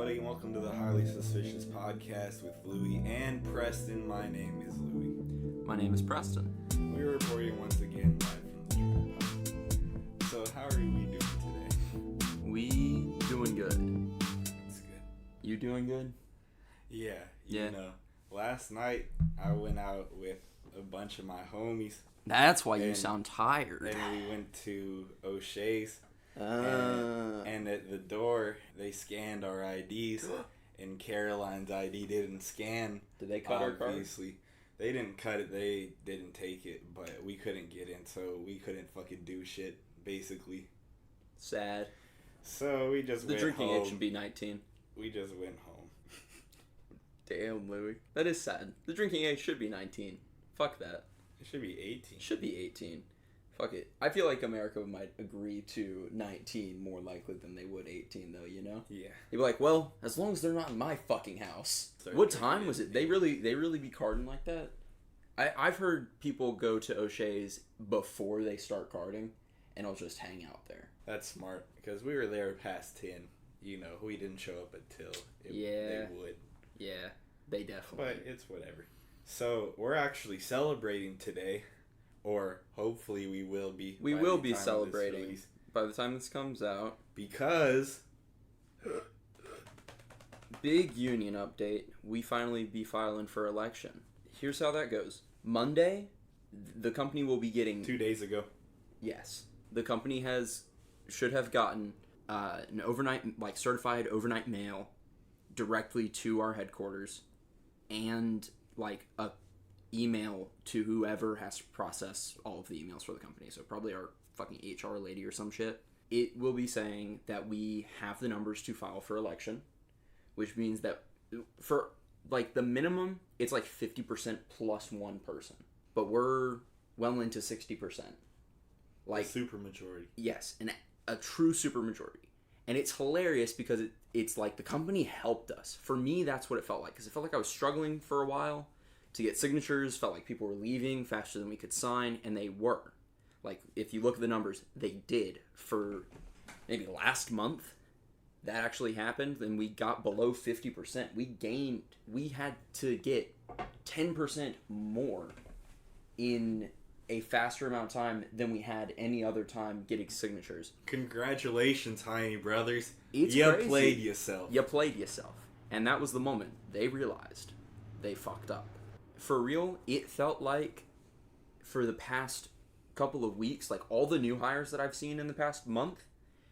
everybody, and welcome to the Highly Suspicious Podcast with Louie and Preston. My name is Louie. My name is Preston. We're reporting once again live from the trap house. So how are we doing today? We doing good. It's good. You doing good? Yeah. Yeah. You know, last night I went out with a bunch of my homies. That's why you sound tired. Then we went to O'Shea's. And at the door, they scanned our IDs, and Caroline's ID didn't scan. Did they cut our card? Obviously. They didn't cut it, they didn't take it, but we couldn't get in, so we couldn't fucking do shit, basically. Sad. So we just went home. The drinking age should be 19. We just went home. Damn, Louie. That is sad. The drinking age should be 19. Fuck that. It should be 18. Should be 18. Fuck it. I feel like America might agree to 19 more likely than they would 18, though, you know? Yeah. You'd be like, well, as long as they're not in my fucking house. What time was it? They really be carding like that? I've heard people go to O'Shea's before they start carding, and I'll just hang out there. That's smart, because we were there past 10. You know, we didn't show up until they would. Yeah, they definitely. But it's whatever. So, we're actually celebrating today. Or hopefully we will be. We will be celebrating by the time this comes out. Because big union update. We finally be filing for election. Here's how that goes. Monday, the company will be getting 2 days ago. Yes. The company should have gotten an overnight, certified overnight mail directly to our headquarters and a email to whoever has to process all of the emails for the company. So probably our fucking HR lady or some shit. It will be saying that we have the numbers to file for election, which means that for the minimum, it's 50% plus one person. But we're well into 60%. A super majority. Yes, a true super majority. And it's hilarious because it's the company helped us. For me, that's what it felt like. Because it felt like I was struggling for a while to get signatures, felt like people were leaving faster than we could sign, and they were. If you look at the numbers, they did. For maybe last month, that actually happened, and we got below 50%. We had to get 10% more in a faster amount of time than we had any other time getting signatures. Congratulations, Heine brothers. It's you crazy. Played yourself. You played yourself. And that was the moment they realized they fucked up. For real, it felt like for the past couple of weeks, all the new hires that I've seen in the past month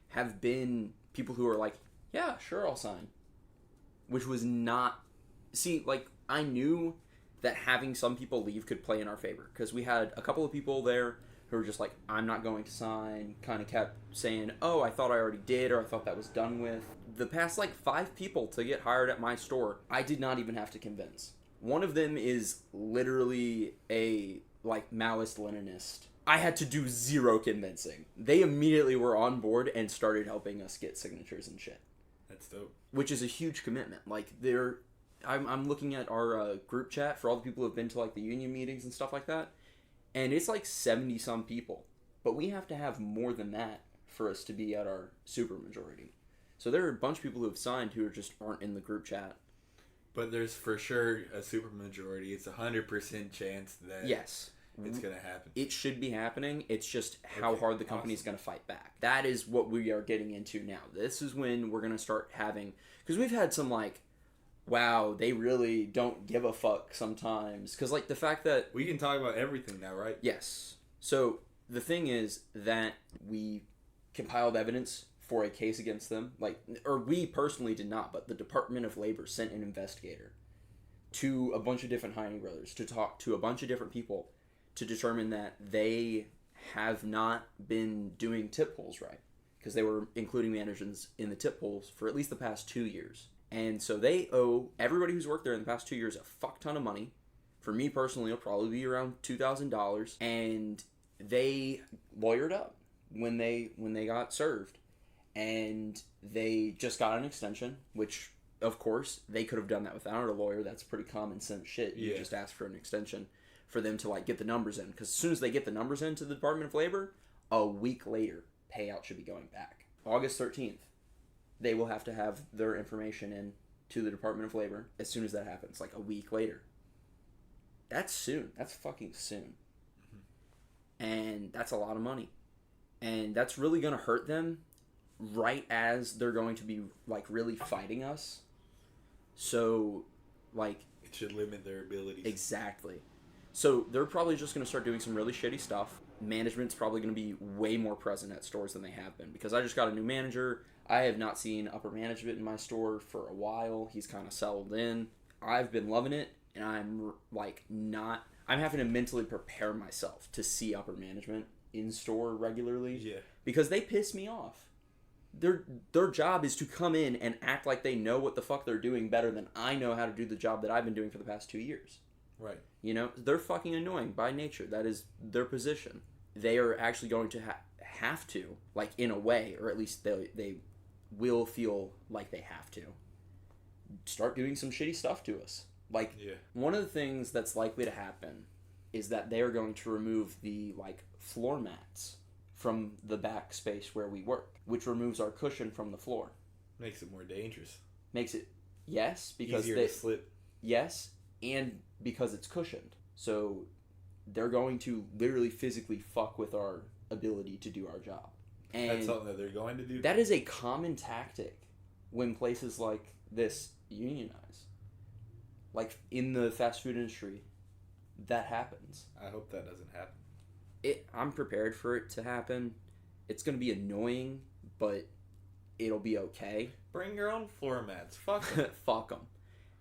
have been people who are like, yeah, sure, I'll sign. Which was not... See, I knew that having some people leave could play in our favor. Because we had a couple of people there who were just like, I'm not going to sign. Kind of kept saying, oh, I thought I already did, or I thought that was done with. The past, 5 people to get hired at my store, I did not even have to convince. One of them is literally a, Maoist-Leninist. I had to do zero convincing. They immediately were on board and started helping us get signatures and shit. That's dope. Which is a huge commitment. I'm looking at our group chat for all the people who have been to, the union meetings and stuff like that, and it's 70-some people. But we have to have more than that for us to be at our supermajority. So there are a bunch of people who have signed who just aren't in the group chat. But there's for sure a supermajority. It's 100% chance that yes, it's going to happen. It should be happening. It's just how hard the company's going to fight back. That is what we are getting into now. This is when we're going to start having... Because we've had some, wow, they really don't give a fuck sometimes. Because, the fact that... We can talk about everything now, right? Yes. So, the thing is that we compiled evidence for a case against them, or we personally did not, but the Department of Labor sent an investigator to a bunch of different Heine brothers to talk to a bunch of different people to determine that they have not been doing tip polls right, because they were including managers in the tip polls for at least the past 2 years. And so they owe everybody who's worked there in the past 2 years a fuck ton of money. For me personally, it'll probably be around $2,000, and they lawyered up when they got served. And they just got an extension, which, of course, they could have done that without a lawyer. That's pretty common sense shit. You just ask for an extension for them to, get the numbers in. Because as soon as they get the numbers into the Department of Labor, a week later, payout should be going back. August 13th. they will have to have their information in to the Department of Labor as soon as that happens, like a week later. That's soon. That's fucking soon. And that's a lot of money. And that's really going to hurt them right as they're going to be, like, really fighting us. So, like... It should limit their abilities. Exactly. So, they're probably just going to start doing some really shitty stuff. Management's probably going to be way more present at stores than they have been. Because I just got a new manager. I have not seen upper management in my store for a while. He's kind of settled in. I've been loving it. And I'm, like, not... I'm having to mentally prepare myself to see upper management in store regularly. Yeah. Because they piss me off. Their job is to come in and act like they know what the fuck they're doing better than I know how to do the job that I've been doing for the past 2 years. Right. You know? They're fucking annoying by nature. That is their position. They are actually going to have to, like, in a way, or at least they will feel like they have to, start doing some shitty stuff to us. Like, one of the things that's likely to happen is that they are going to remove the, like, floor mats from the back space where we work, which removes our cushion from the floor. Makes it more dangerous. Makes it, yes, because easier to slip. Yes, and because it's cushioned. So they're going to literally physically fuck with our ability to do our job. And that's something that they're going to do? That is a common tactic when places like this unionize. Like, in the fast food industry, that happens. I hope that doesn't happen. I'm prepared for it to happen. It's going to be annoying, but it'll be okay. Bring your own floor mats. Fuck them. Fuck them.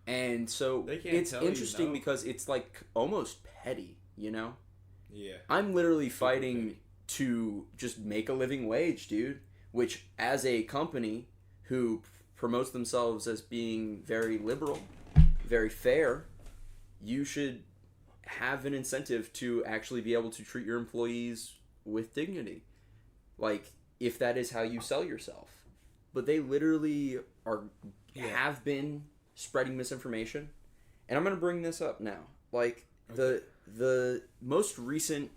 And so, it's interesting because it's, like, almost petty, you know? Yeah. I'm literally fighting to just make a living wage, dude. Which, as a company who promotes themselves as being very liberal, very fair, you should have an incentive to actually be able to treat your employees with dignity. Like, if that is how you sell yourself. But they literally have been spreading misinformation. And I'm going to bring this up now. Like, the most recent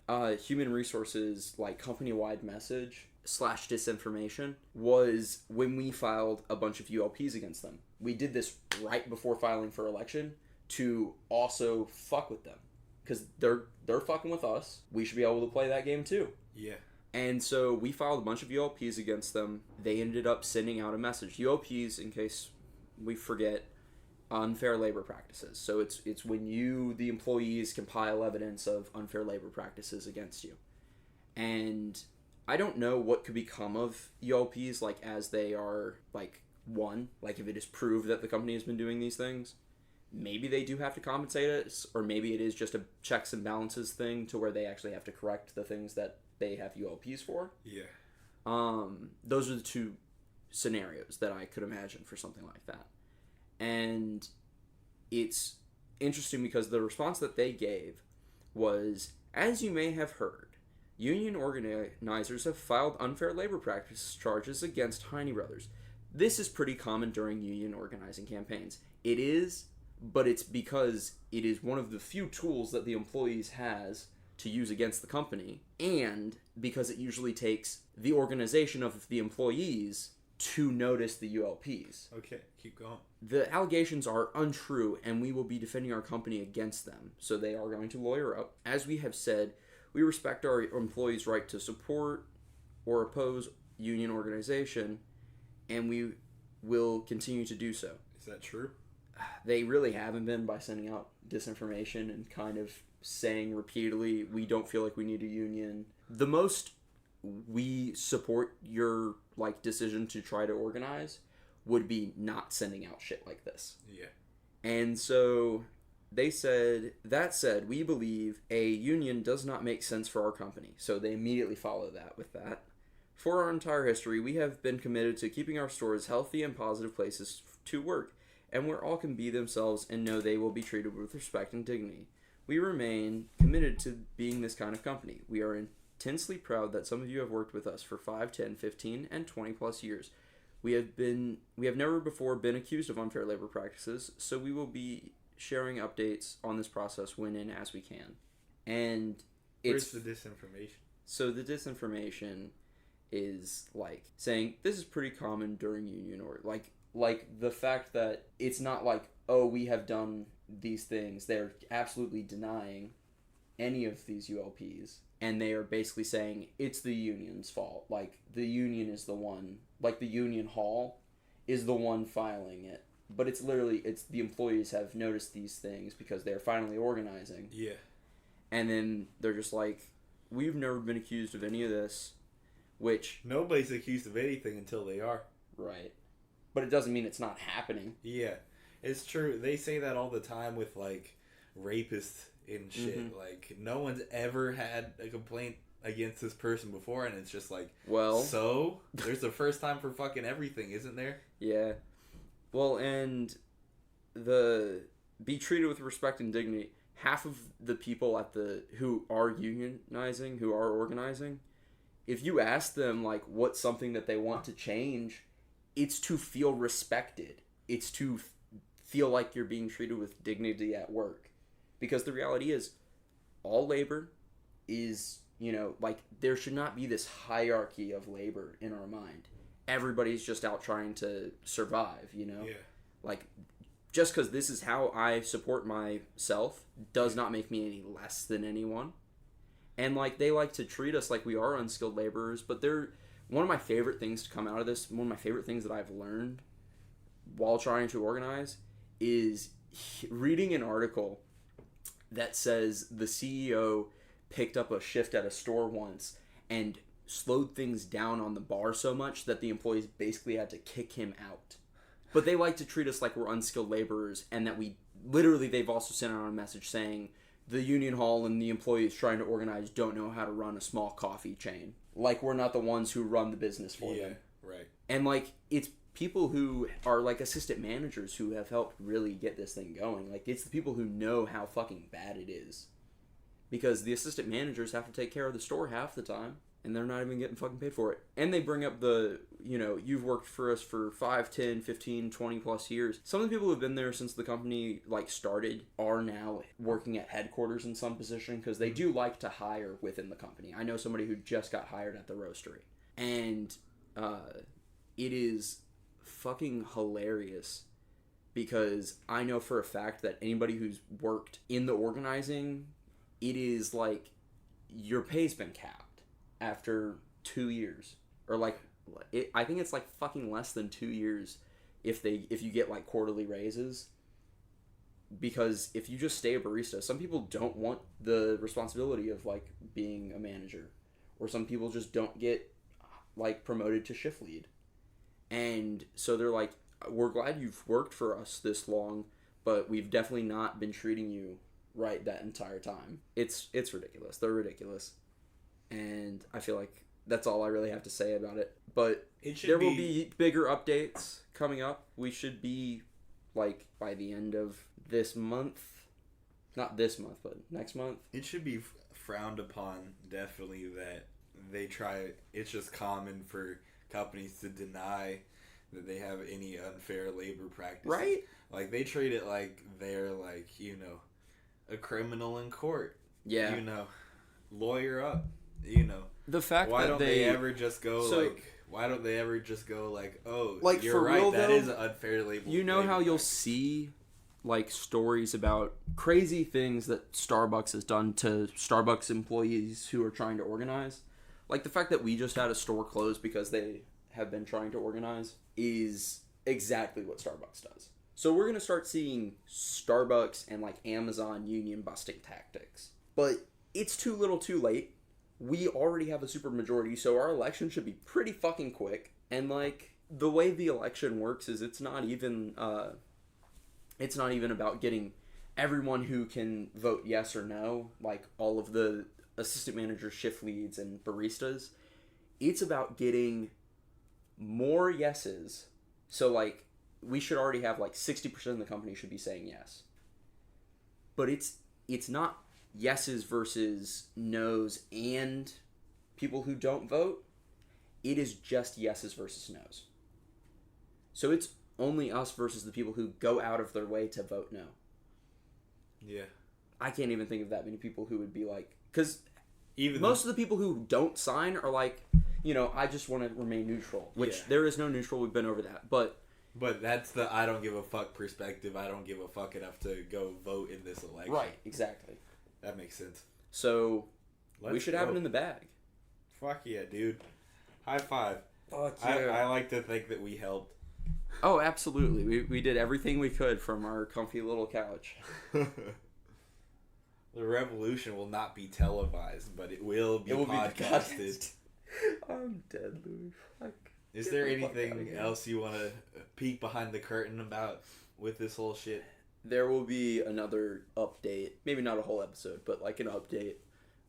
human resources, like, company-wide message / disinformation was when we filed a bunch of ULPs against them. We did this right before filing for election to also fuck with them. Because they're fucking with us. We should be able to play that game too. Yeah. And so we filed a bunch of ULPs against them. They ended up sending out a message. ULPs, in case we forget, unfair labor practices. So it's when you, the employees, compile evidence of unfair labor practices against you. And I don't know what could become of ULPs, like, as they are, like, won. Like, if it is proved that the company has been doing these things. Maybe they do have to compensate us, or maybe it is just a checks and balances thing to where they actually have to correct the things that they have ULPs for. Yeah. Those are the two scenarios that I could imagine for something like that. And it's interesting because the response that they gave was, as you may have heard, union organizers have filed unfair labor practice charges against Heine Brothers. This is pretty common during union organizing campaigns. It is, but it's because it is one of the few tools that the employees has to use against the company, and because it usually takes the organization of the employees to notice the ULPs. Okay, keep going. The allegations are untrue, and we will be defending our company against them, so they are going to lawyer up. As we have said, we respect our employees' right to support or oppose union organization, and we will continue to do so. Is that true? They really haven't been, by sending out disinformation and kind of saying repeatedly, we don't feel like we need a union. The most we support your, like, decision to try to organize would be not sending out shit like this. Yeah. And so they said, that said, we believe a union does not make sense for our company. So they immediately follow that with that. For our entire history, we have been committed to keeping our stores healthy and positive places to work, and where all can be themselves and know they will be treated with respect and dignity. We remain committed to being this kind of company. We are intensely proud that some of you have worked with us for 5, 10, 15, and 20 plus years. We have never before been accused of unfair labor practices, so we will be sharing updates on this process when and as we can. And where's the disinformation? So the disinformation is like saying this is pretty common during union or like the fact that it's not like, oh, we have done these things. They're absolutely denying any of these ULPs, and they are basically saying it's the union's fault. Like, the union is the one, like the union hall is the one filing it. But it's literally, it's the employees have noticed these things because they're finally organizing. Yeah. And then they're just like, we've never been accused of any of this, which... Nobody's accused of anything until they are. Right. But it doesn't mean it's not happening. Yeah. It's true. They say that all the time with, like, rapists and shit. Mm-hmm. Like, no one's ever had a complaint against this person before, and it's just like, well... So? There's a first time for fucking everything, isn't there? Yeah. Well, and the be treated with respect and dignity. Half of the people who are unionizing, who are organizing, if you ask them like what's something that they want to change, it's to feel respected. It's to feel like you're being treated with dignity at work, because the reality is, all labor is, like, there should not be this hierarchy of labor in our mind. Everybody's just out trying to survive, Yeah. Like, just because this is how I support myself does not make me any less than anyone. And, like, they like to treat us like we are unskilled laborers, but one of my favorite things to come out of this, one of my favorite things that I've learned while trying to organize is reading an article that says the CEO picked up a shift at a store once and slowed things down on the bar so much that the employees basically had to kick him out. But they like to treat us like we're unskilled laborers, and that they've also sent out a message saying the union hall and the employees trying to organize don't know how to run a small coffee chain. Like, we're not the ones who run the business for them. Yeah, right. And, like, it's people who are, like, assistant managers who have helped really get this thing going. Like, it's the people who know how fucking bad it is. Because the assistant managers have to take care of the store half the time, and they're not even getting fucking paid for it. And they bring up you've worked for us for 5, 10, 15, 20 plus years. Some of the people who have been there since the company, like, started are now working at headquarters in some position, because they do like to hire within the company. I know somebody who just got hired at the roastery. And it is fucking hilarious, because I know for a fact that anybody who's worked in the organizing, it is like your pay's been capped after 2 years, or like I think it's like fucking less than 2 years if you get like quarterly raises. Because if you just stay a barista, some people don't want the responsibility of like being a manager, or some people just don't get like promoted to shift lead, and so they're like, we're glad you've worked for us this long, but we've definitely not been treating you right that entire time. It's ridiculous. They're ridiculous. And I feel like that's all I really have to say about it. But will be bigger updates coming up. We should be, like, by the end of this month. Not this month, but next month. It should be frowned upon, definitely, that they try... It's just common for companies to deny that they have any unfair labor practices. Right? Like, they treat it like they're, like, a criminal in court. Yeah. Lawyer up. The fact why that don't they ever just go oh, like, you're for right, real, that though, is an unfair labor. How you'll see like stories about crazy things that Starbucks has done to Starbucks employees who are trying to organize. Like, the fact that we just had a store close because they have been trying to organize is exactly what Starbucks does. So we're going to start seeing Starbucks and like Amazon union busting tactics. But it's too little too late. We already have a supermajority, so our election should be pretty fucking quick. And like, the way the election works is it's not even about getting everyone who can vote yes or no, like all of the assistant managers, shift leads, and baristas. It's about getting more yeses. So like, we should already have like 60% of the company should be saying yes. But it's not yeses versus nos and people who don't vote. It is just yeses versus nos. So it's only us versus the people who go out of their way to vote no. Yeah. I can't even think of that many people who would be like... Because even most of the people who don't sign are like, I just want to remain neutral, which there is no neutral. We've been over that, but that's the I don't give a fuck perspective. I don't give a fuck enough to go vote in this election. Right, exactly. That makes sense. So we should have it in the bag. Fuck yeah, dude. High five. Fuck yeah. I like to think that we helped. Oh, absolutely. We did everything we could from our comfy little couch. The revolution will not be televised, but it will be podcasted. I'm dead, Louis. Fuck. Is there anything else you want to peek behind the curtain about with this whole shit? There will be another update. Maybe not a whole episode, but like an update.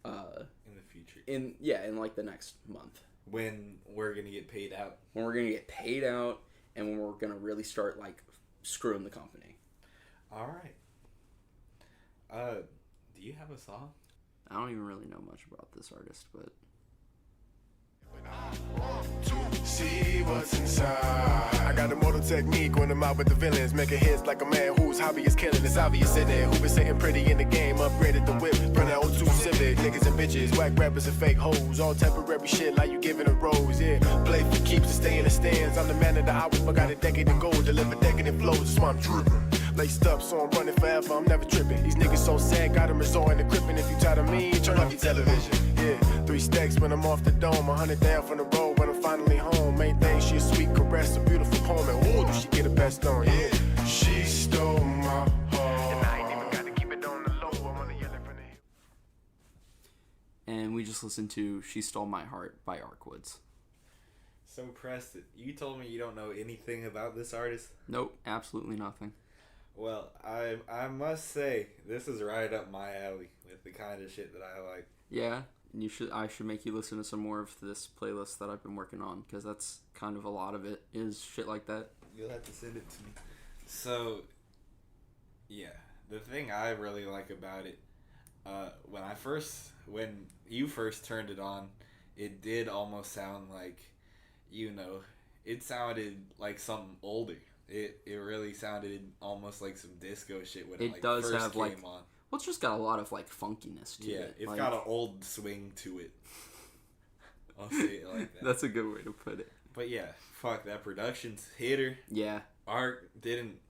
In the future. In like the next month. When we're going to get paid out. When we're going to get paid out and when we're going to really start like screwing the company. All right. Do you have a song? I don't even really know much about this artist, but see what's inside. I got a mortal technique when I'm out with the villains, making hits like a man whose hobby is killing. It's obvious in it. Who been sitting pretty in the game, upgraded the whip, from that old 2 Civic. Niggas and bitches, whack rappers and fake hoes, all temporary shit like you giving a rose. Yeah, play for keeps and stay in the stands. I'm the man of the hour, but got a decade to go. Deliver decadent flows, that's why I'm dripping. Laced up, so I'm running forever, I'm never tripping. These niggas so sad, got them resorting to crippin'. If you tired of me, turn off your television. Yeah, 3 stacks when I'm off the dome, 100 down from the road when I'm finally home. Main thing, she a sweet caress, a beautiful poem, and ooh, do she get the best on? Yeah, she stole my heart, and I ain't even got to keep it on the low. I'm on the yelling from the hill. And we just listened to "She Stole My Heart" by Ark Woods. So Preston, you told me you don't know anything about this artist? Nope, absolutely nothing. Well, I must say, this is right up my alley with the kind of shit that I like. Yeah, I should make you listen to some more of this playlist that I've been working on, because that's kind of a lot of it is shit like that. You'll have to send it to me. So, yeah, the thing I really like about it, when you first turned it on, it did almost sound like, it sounded like something older. It really sounded almost like some disco shit when it does first have came like on. Well, it's just got a lot of like funkiness to it. Yeah, it's like, got an old swing to it. I'll say it like that. That's a good way to put it. But yeah, fuck, that production's hitter. Yeah. Ark didn't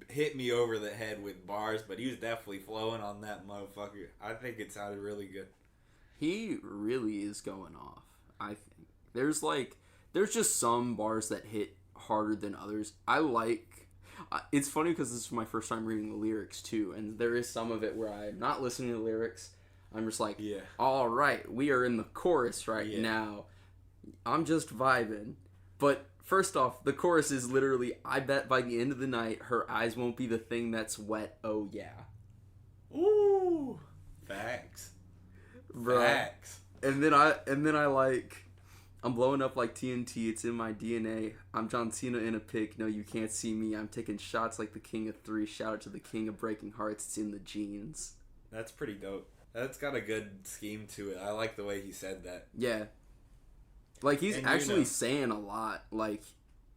hit me over the head with bars, but he was definitely flowing on that motherfucker. I think it sounded really good. He really is going off, I think. There's just some bars that hit harder than others. It's funny because this is my first time reading the lyrics too, and there is some of it where I'm not listening to the lyrics. I'm just like, yeah, all right, we are in the chorus now. I'm just vibing. But first off, the chorus is literally, I bet by the end of the night her eyes won't be the thing that's wet. Oh yeah. Ooh, facts. Bruh. Facts. And then I like, I'm blowing up like TNT, it's in my DNA. I'm John Cena in a pic, no you can't see me. I'm taking shots like the king of 3. Shout out to the king of breaking hearts, it's in the genes. That's pretty dope. That's got a good scheme to it. I like the way he said that. Yeah. Like, he's actually saying a lot, like,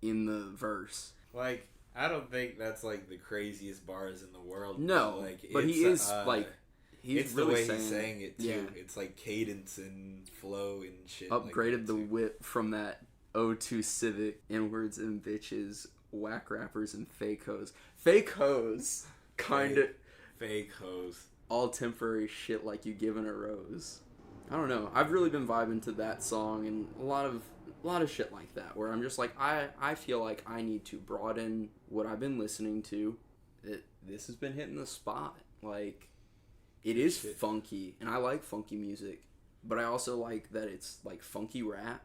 in the verse. Like, I don't think that's, like, the craziest bars in the world. No, but he is, like, he's it's really the way he's saying it, too. Yeah. It's, like, cadence and flow and shit. Upgraded like the whip from that O2 Civic, N-words and bitches, whack rappers and fake hoes. Fake hoes! Kinda. Fake hoes. All temporary shit like you giving a rose. I don't know. I've really been vibing to that song and a lot of shit like that where I'm just like, I feel like I need to broaden what I've been listening to. This has been hitting the spot. Like, it is funky, and I like funky music, but I also like that it's like funky rap.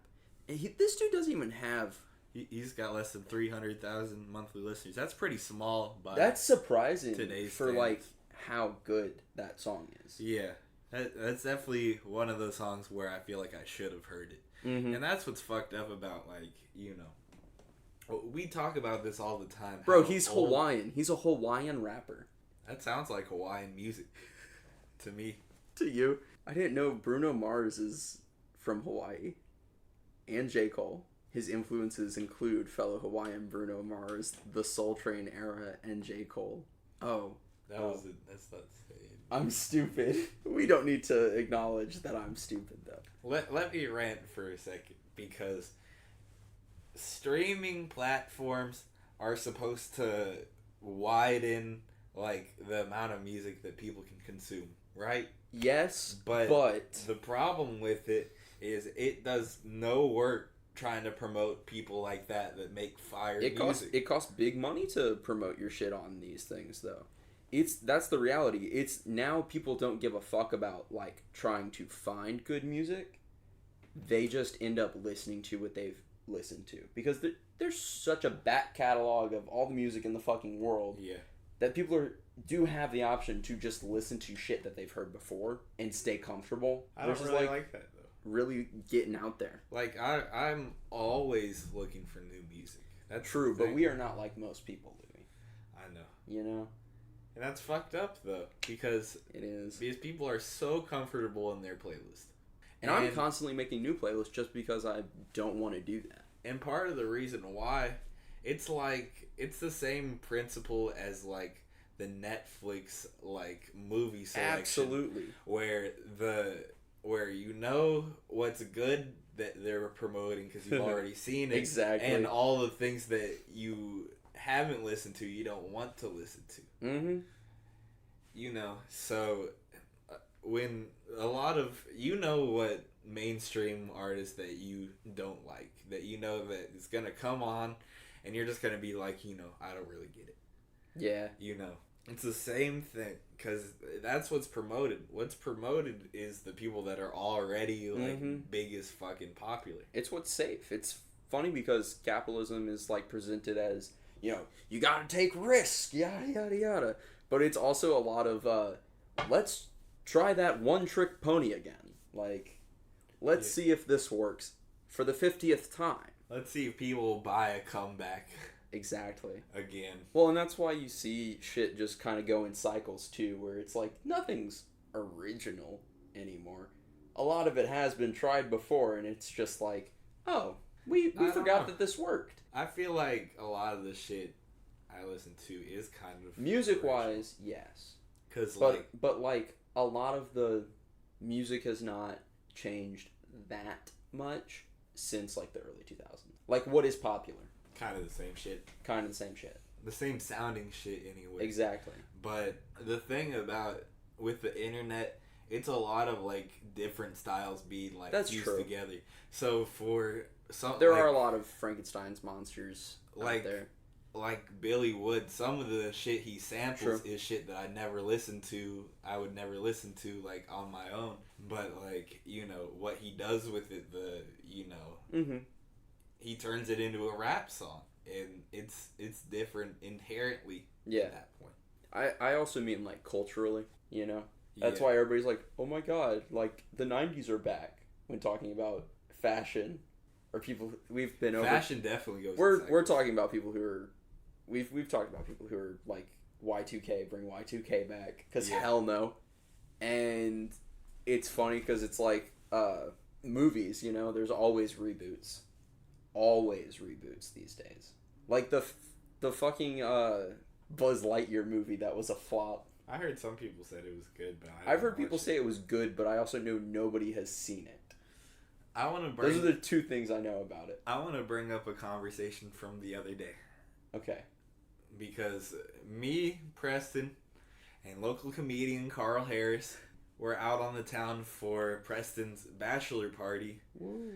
And this dude doesn't even have... He's got less than 300,000 monthly listeners. That's pretty small. That's surprising today's for standards. like how good that song is. Yeah. That's definitely one of those songs where I feel like I should have heard it. Mm-hmm. And that's what's fucked up about, like, we talk about this all the time. Bro, he's Hawaiian. He's a Hawaiian rapper. That sounds like Hawaiian music to me. To you. I didn't know Bruno Mars is from Hawaii. And J. Cole. His influences include fellow Hawaiian Bruno Mars, the Soul Train era, and J. Cole. Oh. That's not saying. I'm stupid. We don't need to acknowledge that I'm stupid, though. Let me rant for a second. because streaming platforms are supposed to widen like the amount of music that people can consume, right? Yes, but but the problem with it is it does no work trying to promote people like that make fire music. It costs big money to promote your shit on these things, though. That's the reality. It's now people don't give a fuck about like trying to find good music. They just end up listening to what they've listened to because there's such a back catalog of all the music in the fucking world. Yeah. That people do have the option to just listen to shit that they've heard before and stay comfortable. I don't really like that though. Really getting out there. Like I'm always looking for new music. That's true, but we are not like most people, Louis. I know. You know? And that's fucked up though, because it is. Because people are so comfortable in their playlist. And I'm constantly making new playlists just because I don't want to do that. And part of the reason why, it's the same principle as like the Netflix like movie selection. Absolutely. Where you know what's good that they're promoting because you've already seen it. Exactly. And all the things that you haven't listened to, you don't want to listen to. Mm-hmm. You know, so when a lot of, what mainstream artists that you don't like, that you know that it's going to come on and you're just going to be like, I don't really get it. Yeah. It's the same thing because that's what's promoted. What's promoted is the people that are already like big as fucking popular. It's what's safe. It's funny because capitalism is like presented as, you gotta take risks, yada yada yada. But it's also a lot of let's try that one trick pony again. Like, let's see if this works for the 50th time. Let's see if people will buy a comeback. Exactly. Again. Well, and that's why you see shit just kind of go in cycles too, where it's like nothing's original anymore. A lot of it has been tried before, and it's just like, oh, we forgot that this worked. I feel like a lot of the shit I listen to is kind of music-wise, yes. But like a lot of the music has not changed that much since like the early 2000s. Like, what is popular? Kind of the same shit. The same sounding shit anyway. Exactly. But the thing about with the internet, it's a lot of like different styles being like fused together. So for some, there are a lot of Frankenstein's monsters out there. Like Billy Wood, some of the shit he samples is shit that I never listened to. I would never listen to like on my own. But like what he does with it, he turns it into a rap song, and it's different inherently at that point. I also mean like culturally, That's why everybody's like, oh my god, like the 90s are back when talking about fashion, or people we've been over. Fashion definitely goes. We're talking about people who are, we've talked about people who are like Y2K, bring Y2K back, because hell no. And it's funny because it's like movies, there's always reboots. Always reboots these days. Like the fucking Buzz Lightyear movie that was a flop. I heard some people said it was good, but I've heard people say it was good, but I also know nobody has seen it. Those are the two things I know about it. I want to bring up a conversation from the other day. Okay. Because me, Preston, and local comedian Carl Harris were out on the town for Preston's bachelor party. Woo.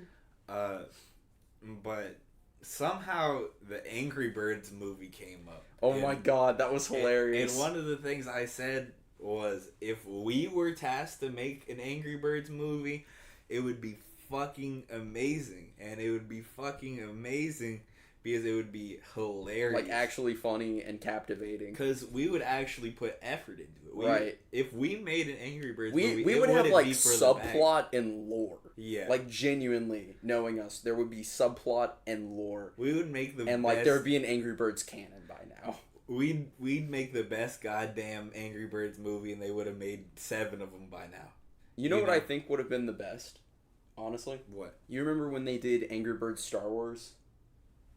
But somehow the Angry Birds movie came up. Oh my god, that was hilarious. And one of the things I said was, if we were tasked to make an Angry Birds movie, it would be fucking amazing. And it would be fucking amazing because it would be hilarious. Like, actually funny and captivating. Because we would actually put effort into it. Right. If we made an Angry Birds movie, we would have, like, subplot and lore. Yeah. Like, genuinely, knowing us, there would be subplot and lore. We would make the and, like, there would be an Angry Birds canon by now. We'd make the best goddamn Angry Birds movie, and they would have made 7 of them by now. You know what I think would have been the best? Honestly? What? You remember when they did Angry Birds Star Wars?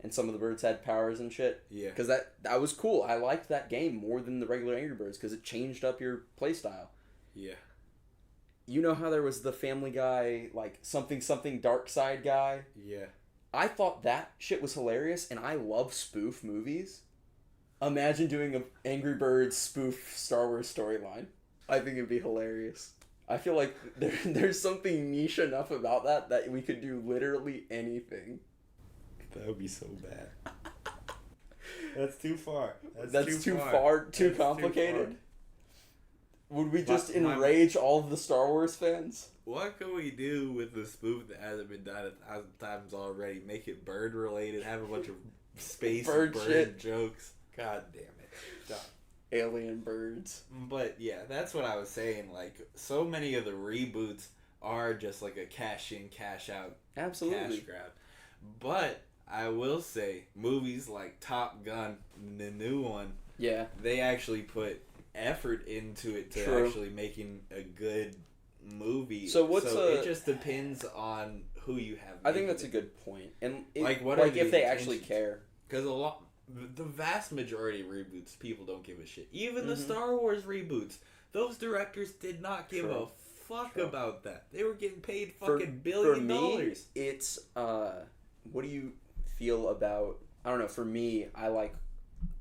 And some of the birds had powers and shit? Yeah. Because that was cool. I liked that game more than the regular Angry Birds because it changed up your playstyle. Yeah. you know how there was the Family Guy, like, something dark side guy? Yeah. I thought that shit was hilarious, and I love spoof movies. Imagine doing an Angry Birds spoof Star Wars storyline. I think it'd be hilarious. I feel like there's something niche enough about that we could do literally anything. That would be so bad. That's too far. That's too far. Too complicated? Would we just enrage all of the Star Wars fans? What can we do with the spoof that hasn't been done 1,000 times already? Make it bird related, have a bunch of space bird jokes. God damn it. Done. Alien birds. But yeah, that's what I was saying. Like, so many of the reboots are just like a cash in, cash out, absolutely, cash grab. But I will say, movies like Top Gun, the new one, yeah, they actually put effort into it to actually making a good movie. So it just depends on who you have. I think that's a good point. And what if they actually care, because the vast majority of reboots, people don't give a shit. Even the Star Wars reboots, those directors did not give a fuck about that. They were getting paid fucking $billion. For me, it's what do you feel about? I don't know. For me, I like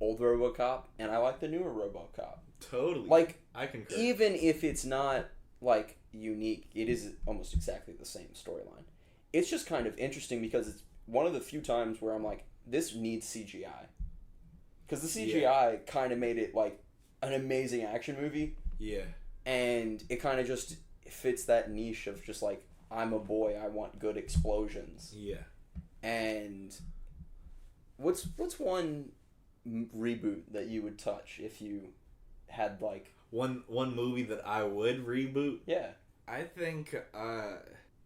old RoboCop and I like the newer RoboCop. Totally. Like, I concur. Even if it's not like unique, it is almost exactly the same storyline. It's just kind of interesting because it's one of the few times where I'm like, this needs CGI. Because the CGI kind of made it like an amazing action movie. Yeah. And it kind of just fits that niche of just like, I'm a boy, I want good explosions. Yeah. And what's one reboot that you would touch if you had like one movie that I would reboot? Yeah. I think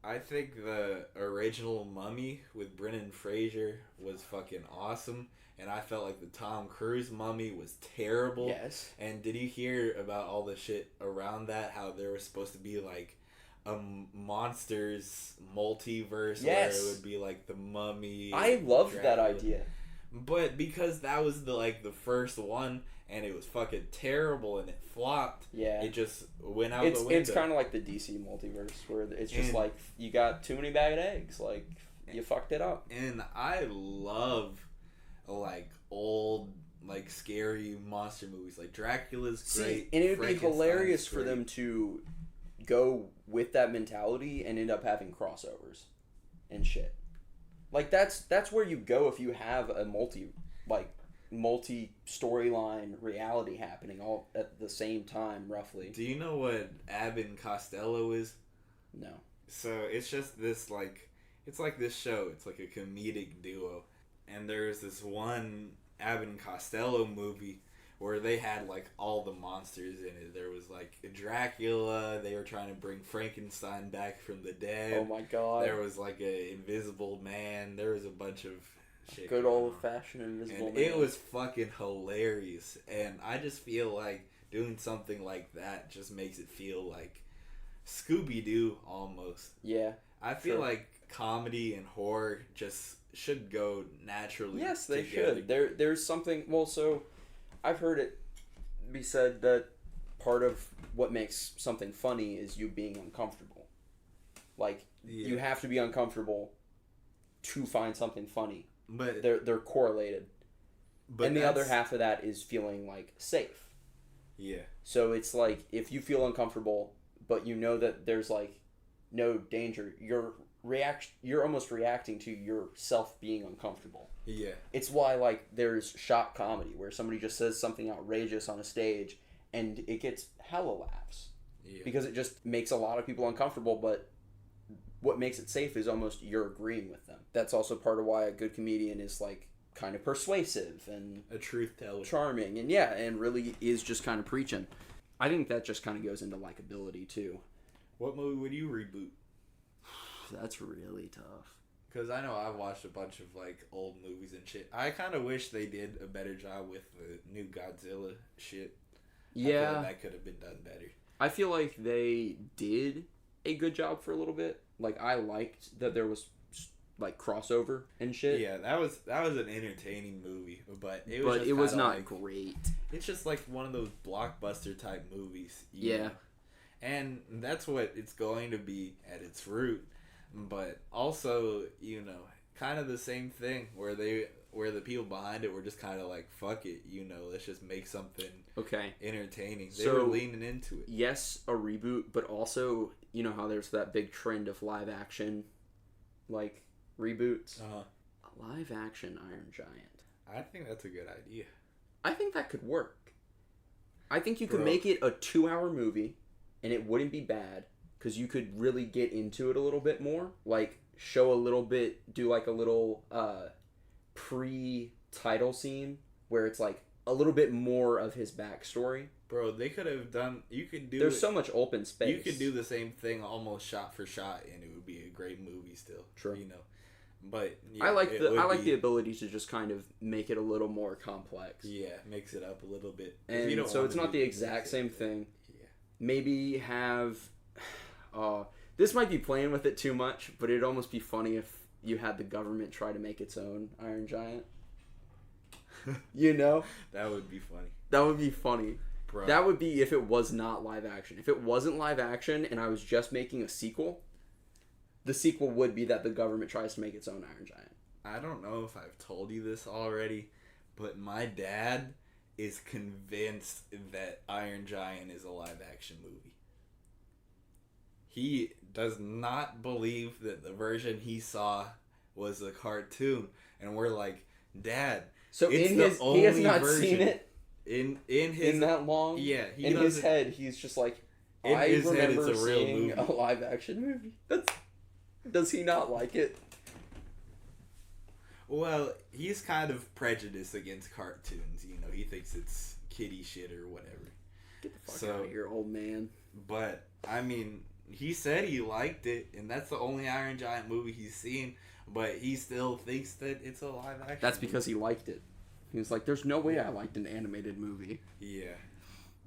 the original Mummy with Brendan Fraser was fucking awesome, and I felt like the Tom Cruise Mummy was terrible. Yes. And did you hear about all the shit around that? How there was supposed to be like a monsters multiverse where it would be like the Mummy. I loved that idea. But because that was the first one and it was fucking terrible and it flopped, it just went out the window. It's kind of like the DC multiverse where it's just like you got too many bad eggs, like you fucked it up. And I love like old like scary monster movies. Like Dracula's great. And it would be hilarious for them to go with that mentality and end up having crossovers and shit. Like that's where you go if you have a multi storyline reality happening all at the same time, roughly. Do you know what Abbott and Costello is? No. So it's just this it's like this show. It's like a comedic duo, and there's this one Abbott and Costello movie where they had like all the monsters in it. There was like Dracula. They were trying to bring Frankenstein back from the dead. Oh my god. There was like a Invisible Man. There was a bunch of shit. Good old fashioned Invisible Man. It was fucking hilarious. And I just feel like doing something like that just makes it feel like Scooby-Doo almost. Yeah. I feel like comedy and horror just should go naturally. Yes, they together. should. There's something. Well, so I've heard it be said that part of what makes something funny is you being uncomfortable. Like you have to be uncomfortable to find something funny. But they're correlated. But the other half of that is feeling like safe. Yeah. So it's like if you feel uncomfortable, but you know that there's like no danger, you're almost reacting to yourself being uncomfortable. Yeah. It's why like there's shock comedy where somebody just says something outrageous on a stage and it gets hella laughs. Yeah. Because it just makes a lot of people uncomfortable, but what makes it safe is almost you're agreeing with them. That's also part of why a good comedian is like kind of persuasive and a truth teller, charming, and really is just kind of preaching. I think that just kind of goes into likability too. What movie would you reboot? That's really tough. Because I know I've watched a bunch of like old movies and shit. I kind of wish they did a better job with the new Godzilla shit. Yeah. I feel like that could have been done better. I feel like they did a good job for a little bit. Like I liked that there was like crossover and shit. Yeah, that was an entertaining movie, but it was not like, great. It's just like one of those blockbuster type movies. Yeah. know? And that's what it's going to be at its root. But also, you know, kind of the same thing where the people behind it were just kind of like, fuck it, you know, let's just make something entertaining. They were leaning into it. Yes, a reboot, but also, you know how there's that big trend of live action, like, reboots? A live action Iron Giant. I think that's a good idea. I think that could work. I think you could make it a 2-hour movie, and it wouldn't be bad, because you could really get into it a little bit more. Like, show a little bit, do like a little pre-title scene, where it's like a little bit more of his backstory. Bro, they could have done, you could do... There's so much open space. You could do the same thing almost shot for shot, and it would be a great movie still. True. You know. But yeah, I like the ability to just kind of make it a little more complex. Yeah, mix it up a little bit. And so it's not the exact same thing. Yeah. Maybe have this might be playing with it too much, but it'd almost be funny if you had the government try to make its own Iron Giant. You know? That would be funny. That would be funny. Bro. That would be if it was not live action. If it wasn't live action and I was just making a sequel, the sequel would be that the government tries to make its own Iron Giant. I don't know if I've told you this already, but my dad is convinced that Iron Giant is a live action movie. He does not believe that the version he saw was a cartoon. And we're like, Dad, so it's he has not seen it in that long? Yeah. In his head, he's just like, I remember seeing a live action movie. Does he not like it? Well, he's kind of prejudiced against cartoons. You know, he thinks it's kiddie shit or whatever. Get the fuck out of here, old man. But, I mean, he said he liked it, and that's the only Iron Giant movie he's seen, but he still thinks that it's a live action That's because he liked it. He was like, there's no way I liked an animated movie. Yeah.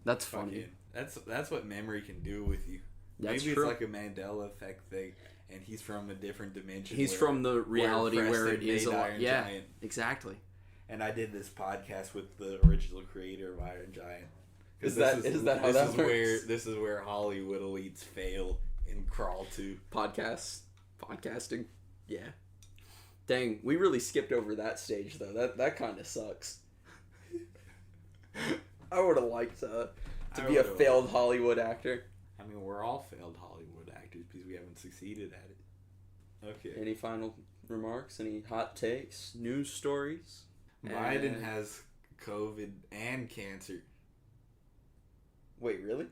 That's funny. That's what memory can do with you. That's Maybe true. It's like a Mandela effect thing. And he's from a different dimension. He's from the reality where it is a Iron Giant. Exactly. And I did this podcast with the original creator of Iron Giant. Is that how that works? This is where Hollywood elites fail and crawl to. Podcasting. Yeah. Dang, we really skipped over that stage though. That kind of sucks. I would have liked to be a failed Hollywood actor. I mean, we're all failed Hollywood actors because we haven't succeeded at it. Okay. Any final remarks? Any hot takes? News stories? Biden has COVID and cancer. Wait, really?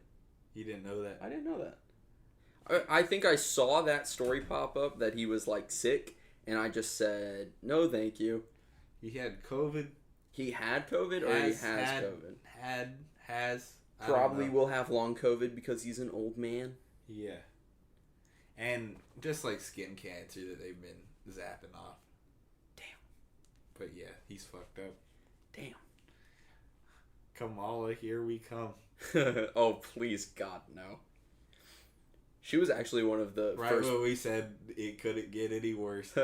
You didn't know that? I didn't know that. I think I saw that story pop up that he was like sick, and I just said, no thank you. He had COVID. He had COVID or he has COVID? Has. Probably will have long COVID because he's an old man. Yeah. And just like skin cancer that they've been zapping off. Damn. But yeah, he's fucked up. Damn. Kamala, here we come. Oh, please, God, no. She was actually one of the first... when we said it couldn't get any worse.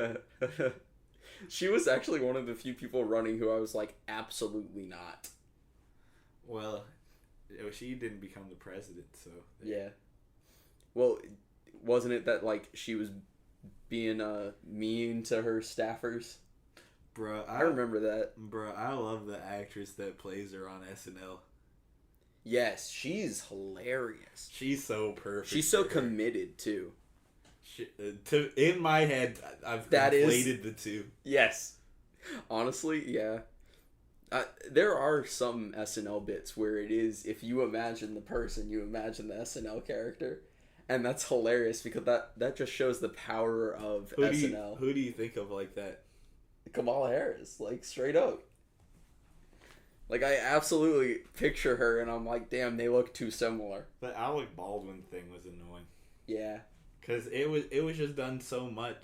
She was actually one of the few people running who I was like, absolutely not. Well... she didn't become the president, so... Yeah. Well, wasn't it that, like, she was being mean to her staffers? Bruh, I remember that. Bruh, I love the actress that plays her on SNL. Yes, she's hilarious. She's so perfect. She's so committed, too. In my head, I've conflated the two. Yes. Honestly, yeah. There are some SNL bits where it is, if you imagine the person, you imagine the SNL character. And that's hilarious because that just shows the power of SNL. Who do you think of like that? Kamala Harris, like straight up. Like I absolutely picture her and I'm like, damn, they look too similar. The Alec Baldwin thing was annoying. Yeah. Because it was just done so much.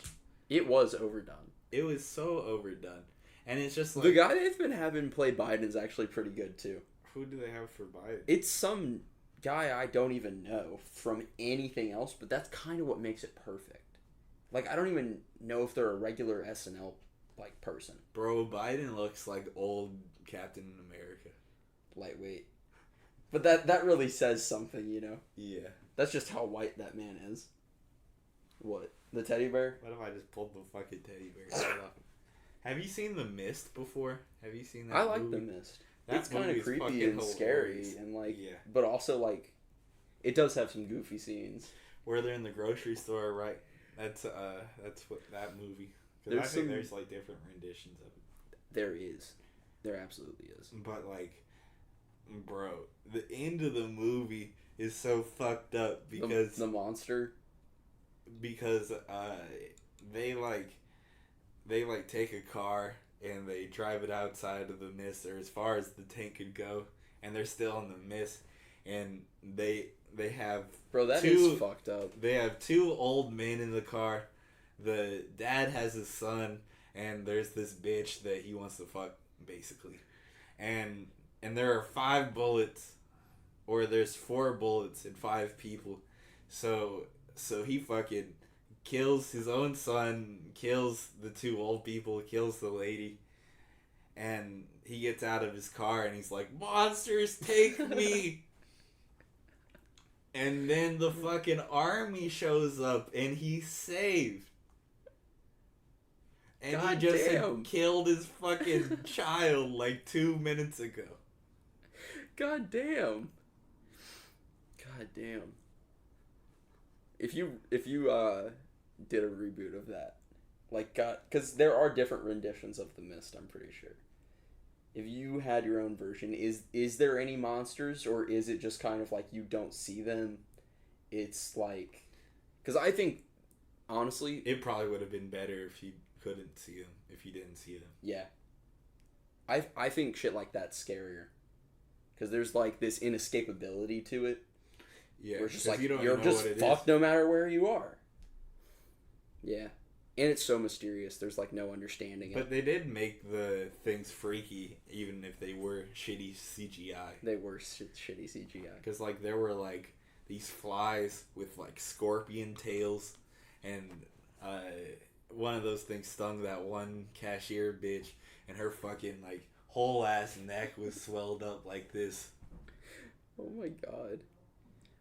It was overdone. It was so overdone. And it's just like... The guy they've been having play Biden is actually pretty good, too. Who do they have for Biden? It's some guy I don't even know from anything else, but that's kind of what makes it perfect. Like, I don't even know if they're a regular SNL, like, person. Bro, Biden looks like old Captain America. Lightweight. But that really says something, you know? Yeah. That's just how white that man is. What? The teddy bear? What if I just pulled the fucking teddy bear shit off? Have you seen The Mist before? Have you seen that I like movie? The Mist. That It's kind movie of is creepy fucking and scary hilarious. and like, Yeah. but also like, it does have some goofy scenes. Where they're in the grocery store, right? That's what that movie. Because I think There's there's like different renditions of it. There is. There absolutely is. But like, bro, the end of the movie is so fucked up because The monster. because they take a car and they drive it outside of the mist or as far as the tank could go, and they're still in the mist, and they have Bro, that two- is fucked up. They have two old men in the car. The dad has his son, and there's this bitch that he wants to fuck, basically. And there are 5 bullets, or there's 4 bullets and 5 people. So he fucking kills his own son, kills the 2 old people, kills the lady, and he gets out of his car and he's like, "Monsters, take me!" And then the fucking army shows up and he's saved. And God he just damn. had killed his fucking child like 2 minutes ago. God damn. God damn. If you did a reboot of that, like, because there are different renditions of The Mist, I'm pretty sure. If you had your own version, is there any monsters, or is it just kind of like you don't see them? It's like, because I think, honestly, It probably would have been better if you couldn't see them, if you didn't see them. yeah, I think shit like that's scarier, because there's like this inescapability to it. Yeah, Where it's just 'cause like you don't you're know just what it fucked is. no matter where you are. Yeah, and it's so mysterious. There's like no understanding But it. they did make the things freaky, even if they were shitty CGI. They were shitty CGI. Because, like, there were, like, these flies with, like, scorpion tails. And one of those things stung that one cashier bitch. And her fucking, like, whole ass neck was swelled up like this. Oh my god,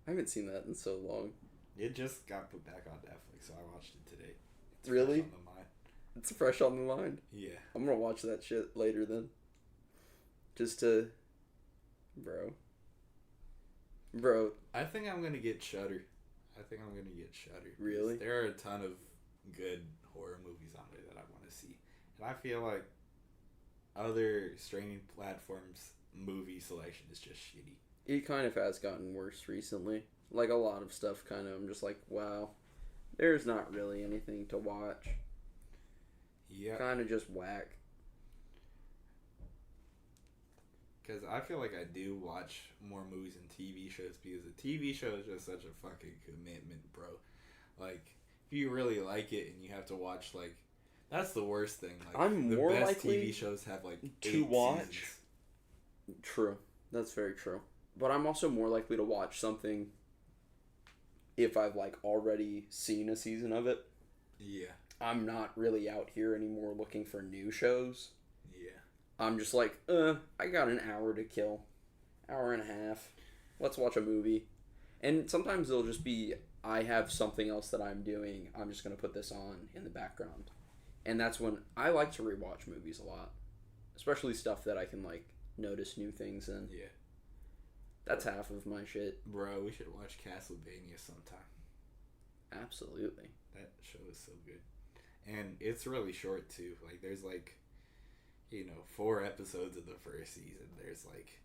I haven't seen that in so long. It just got put back on Netflix, so I watched it today. It's Really? fresh on the mind. It's fresh on the mind. Yeah. I'm gonna watch that shit later then. Just to, bro. I think I'm gonna get Shudder. Really? There are a ton of good horror movies on there that I want to see. And I feel like other streaming platforms' movie selection is just shitty. It kind of has gotten worse recently. Like a lot of stuff, kind of. I'm just like, wow, there's not really anything to watch. Yeah. Kind of just whack. Because I feel like I do watch more movies and TV shows because a TV show is just such a fucking commitment, bro. Like, if you really like it and you have to watch, like, that's the worst thing. Like, I'm the more best likely TV shows have, like, to 8 watch. seasons. True. That's very true. But I'm also more likely to watch something if I've, like, already seen a season of it. Yeah. I'm not really out here anymore looking for new shows. Yeah. I'm just like, I got an hour to kill. Hour and a half. Let's watch a movie. And sometimes it'll just be, I have something else that I'm doing. I'm just going to put this on in the background. And that's when I like to rewatch movies a lot. Especially stuff that I can, like, notice new things in. Yeah. That's half of my shit. Bro, we should watch Castlevania sometime. Absolutely. That show is so good. And it's really short, too. Like, there's, like, 4 episodes in the first season. There's, like,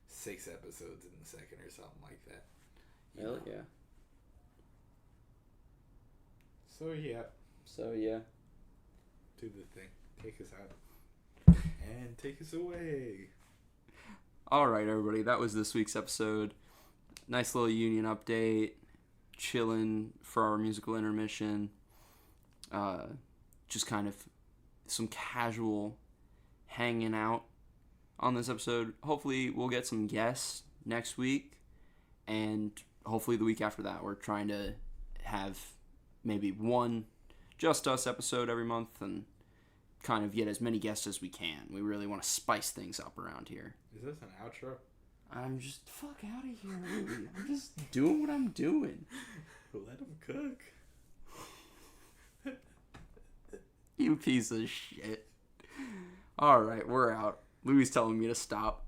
6 episodes in the second or something like that. Hell yeah. So, yeah. Do the thing. Take us out. And take us away. Alright, everybody. That was this week's episode. Nice little Union update. Chilling for our musical intermission. Just kind of some casual hanging out on this episode. Hopefully we'll get some guests next week, and hopefully the week after that. We're trying to have maybe one just us episode every month and kind of get as many guests as we can. We really want to spice things up around here. Is this an outro? I'm just fuck out of here, Louis. I'm just doing what I'm doing. Let him cook. You piece of shit. All right, we're out. Louis telling me to stop.